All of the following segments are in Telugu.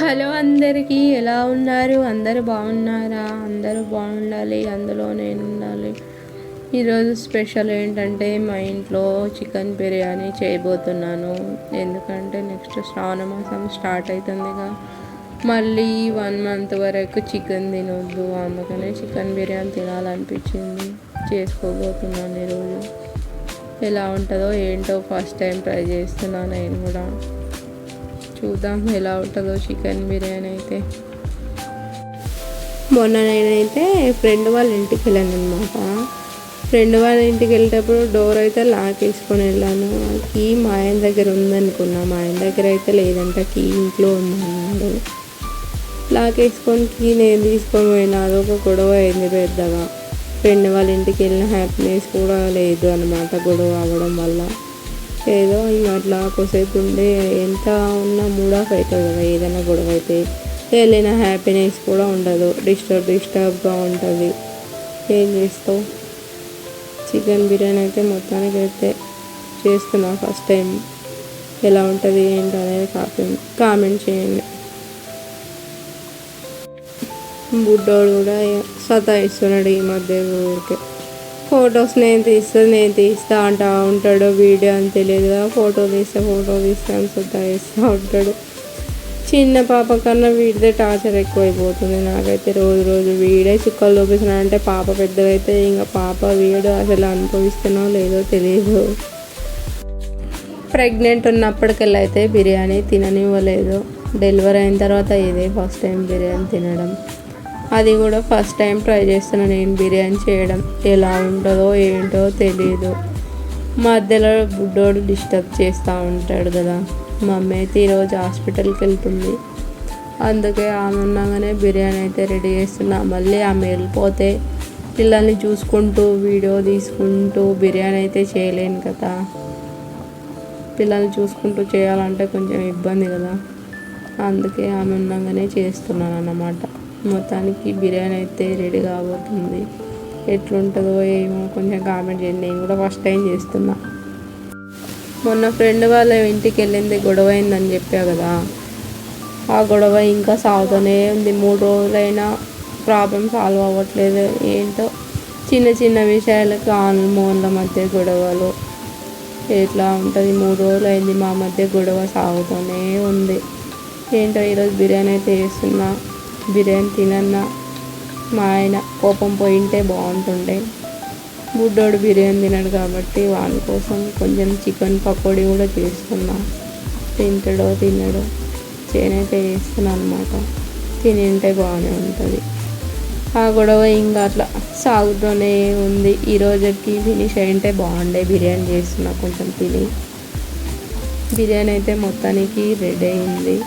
హలో అందరికీ, ఎలా ఉన్నారు? అందరూ బాగున్నారా? అందరూ బాగుండాలి, అందులో నేను ఉండాలి. ఈరోజు స్పెషల్ ఏంటంటే మా ఇంట్లో చికెన్ బిర్యానీ చేయబోతున్నాను. ఎందుకంటే నెక్స్ట్ శ్రావణ మాసం స్టార్ట్ అవుతుందిగా, మళ్ళీ 1 మంత్ వరకు చికెన్ తినొద్దు. అందుకనే చికెన్ బిర్యానీ తినాలనిపించింది, చేసుకోబోతున్నాను ఈరోజు. ఎలా ఉంటుందో ఏంటో, ఫస్ట్ టైం ట్రై చేస్తున్నాను నేను కూడా. చూద్దాం ఎలా ఉంటుందో చికెన్ బిర్యానీ అయితే. మొన్న నేనైతే ఫ్రెండ్ వాళ్ళ ఇంటికి వెళ్ళాను అనమాట. ఫ్రెండ్ వాళ్ళ ఇంటికి వెళ్ళేటప్పుడు డోర్ అయితే లాక్ వేసుకొని వెళ్ళాను. కీ మా ఆయన దగ్గర ఉందనుకున్నా, మా ఆయన దగ్గర అయితే లేదంట, కీ ఇంట్లో ఉందన్నాడు. లాక్ వేసుకొని కీ నేను తీసుకొని పోయినా, అదొక గొడవ అయింది పెద్దగా. ఫ్రెండ్ వాళ్ళ ఇంటికి వెళ్ళిన హ్యాపీనెస్ కూడా లేదు అనమాట, గొడవ అవ్వడం వల్ల. ఏదో ఇంకా అట్లా కొద్దిసేపు ఉండి ఎంత ఉన్నా మూడ్ ఆఫ్ అవుతుంది కదా, ఏదైనా గొడవ అయితే. వెళ్ళిన హ్యాపీనెస్ కూడా ఉండదు, డిస్టర్బ్గా ఉంటుంది. ఏం చేస్తావు? చికెన్ బిర్యానీ అయితే మొత్తానికి అయితే చేస్తున్నా ఫస్ట్ టైం. ఎలా ఉంటుంది ఏంటి అనేది కామెంట్ చేయండి. బుడ్డోడు కూడా సతాయిస్తున్నాడు ఈ మధ్య ఊరికే. ఫొటోస్ నేను తీస్తా అంటూ ఉంటాడు. వీడియో అని తెలియదు కదా, ఫోటో తీస్తా అని సతాయిస్తూ ఉంటాడు. చిన్న పాప కన్నా వీడిదే టార్చర్ ఎక్కువైపోతుంది నాకైతే. రోజు వీడే చుక్కలు చూపిస్తున్నాడు. అంటే పాప పెద్దదైతే ఇంకా పాప వీడు అసలు అనుభవిస్తున్నో లేదో తెలియదు. ప్రెగ్నెంట్ ఉన్నప్పటికెళ్ళి అయితే బిర్యానీ తిననివ్వలేదు. డెలివరీ అయిన తర్వాత ఇదే ఫస్ట్ టైం బిర్యానీ తినడం. అది కూడా ఫస్ట్ టైం ట్రై చేస్తున్నాను నేను బిర్యానీ చేయడం. ఎలా ఉంటుందో ఏంటో తెలీదు. మధ్యలో బుడ్డోడు డిస్టర్బ్ చేస్తూ ఉంటాడు కదా. మమ్మీ అయితే ఈరోజు హాస్పిటల్కి వెళ్తుంది, అందుకే ఆమె ఉండగానే బిర్యానీ అయితే రెడీ చేస్తున్నా. మళ్ళీ ఆమె వెళ్ళిపోతే పిల్లల్ని చూసుకుంటూ వీడియో తీసుకుంటూ బిర్యానీ అయితే చేయలేను కదా. పిల్లల్ని చూసుకుంటూ చేయాలంటే కొంచెం ఇబ్బంది కదా, అందుకే ఆమె ఉండగానే చేస్తున్నాను అన్నమాట. మొత్తానికి బిర్యానీ అయితే రెడీ కాబోతుంది. ఎట్లుంటుందో ఏమో కొంచెం కామెంట్ చేయండి. నేను కూడా ఫస్ట్ టైం చేస్తున్నా. మొన్న ఫ్రెండ్ వాళ్ళ ఇంటికి వెళ్ళింది, గొడవ అయిందని చెప్పా కదా. ఆ గొడవ ఇంకా సాగుతూనే ఉంది. 3 రోజులైనా ప్రాబ్లం సాల్వ్ అవ్వట్లేదు. ఏంటో చిన్న విషయాలకు ఆన్ల మధ్య గొడవలు. ఎట్లా ఉంటుంది? 3 రోజులు అయింది మా మధ్య గొడవ సాగుతూనే ఉంది. ఏంటో ఈరోజు బిర్యానీ అయితే చేస్తున్నా. బిర్యానీ తినన్నా మా ఆయన కోపం పోయింటే బాగుంటుండే. బుడ్డోడు బిర్యానీ తినడు కాబట్టి వాని కోసం కొంచెం చికెన్ పకోడీ కూడా చేస్తున్నా. తింటాడో తినడో చేయనైతే చేస్తున్నా అనమాట. తినింటే బాగానే ఉంటుంది. ఆ గొడవ ఇంకా అట్లా సాగుతూనే ఉంది. ఈ రోజుకి ఫినిష్ అయింటే బాగుండే. బిర్యానీ చేస్తున్నా కొంచెం తిని. బిర్యానీ అయితే మొత్తానికి రెడీ అయింది.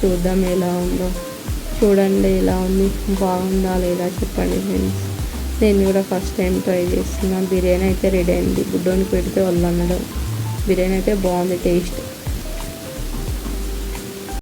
చూద్దాం ఎలా ఉందో. చూడండి ఎలా ఉంది, బాగుందా లేదా చెప్పండి ఫ్రెండ్స్. నేను కూడా ఫస్ట్ టైం ట్రై చేస్తున్నా. బిర్యానీ అయితే రెడీ అయింది. బుడ్డోనికి పెడితే వాళ్ళు అన్నాడు. బిర్యానీ అయితే బాగుంది, టేస్ట్.